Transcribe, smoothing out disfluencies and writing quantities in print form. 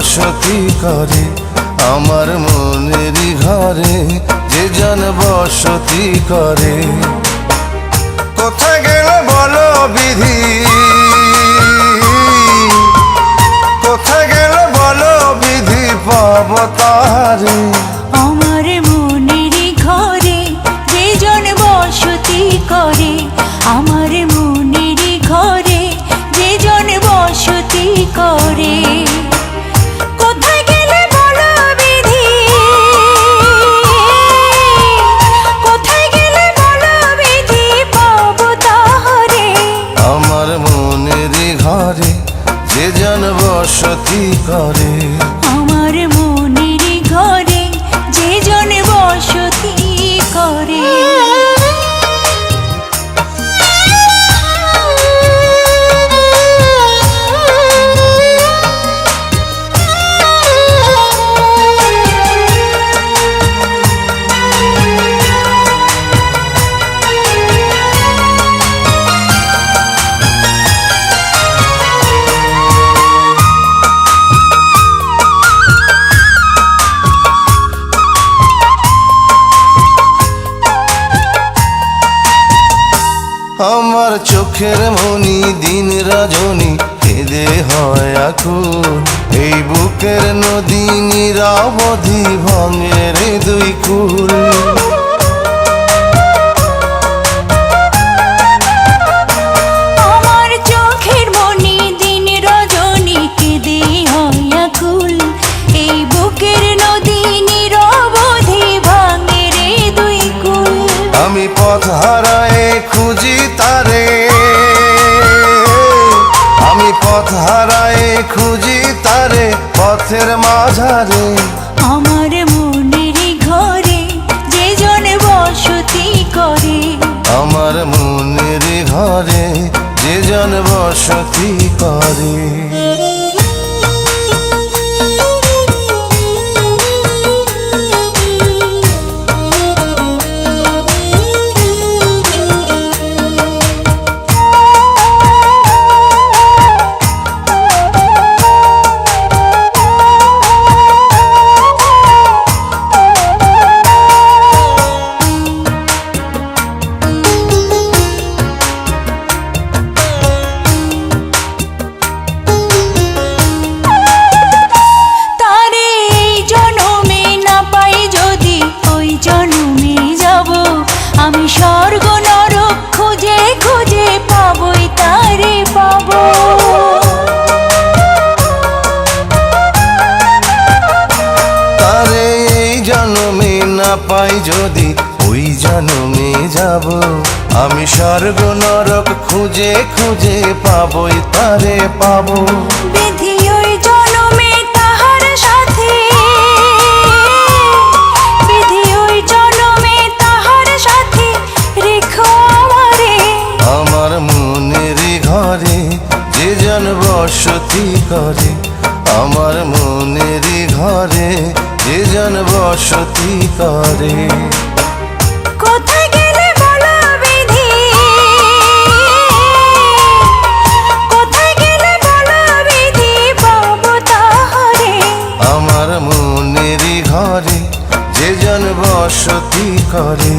বসতি করে আমার মনেরই ঘরে, যে জন বসতি করে। কোথায় গেল বলো বিধি, কোথায় গেল বলো বিধি, পাব তাহারে। আমার মনেরই ঘরে যে জন বসতি করে, আমার মনেরই ঘরে যে জন বসতি করে। কোথায় গেলে বলো বিধি, কোথায় গেলে বলো বিধি, পাব তাহারে। আমার মনেরই ঘরে যে জন বসতি করে, আমার মনেরই ঘরে যে জন বসতি করে। আমার চোখের মনি দিন রজনী কেঁদে হয় আকুল, এই বুকের নদী নিরাবধি ভাঙে রে দুই কুল। আমার চোখের মনি দিন রজনী কেঁদে হয় আকুল, এই বুকের নদী নিরবধি ভাঙে রে দুই কুল। আমি পথ হারায়ে খুঁজি তারে, আমি পথ হারায়ে খুঁজি তারে পথের মাঝারে। আমার মনেরই ঘরে যে জন বসতি করে, আমার মনের ঘরে যে জন বসতি করে। আমি স্বর্গ নরক খুঁজে খুঁজে পাবই তারে পাব। তারে এই জন্মে না পাই যদি ওই জন্মে যাব, আমি স্বর্গ নরক খুঁজে খুঁজে পাবই তারে পাব। বিধি ওই জন্মে তাহার সাথে, বিধি ওই জন্মে তাহার সাথে রেখো আমারে। আমার মনের ঘরে যে জন বসতি করে, আমার মনের ঘরে যে জন বসতি করে। কোথায় গেলে বলো বিধি, কোথায় গেলে বলো বিধি, পাব তাহারে। আমার মনের ঘরে যে জন বসতি করে।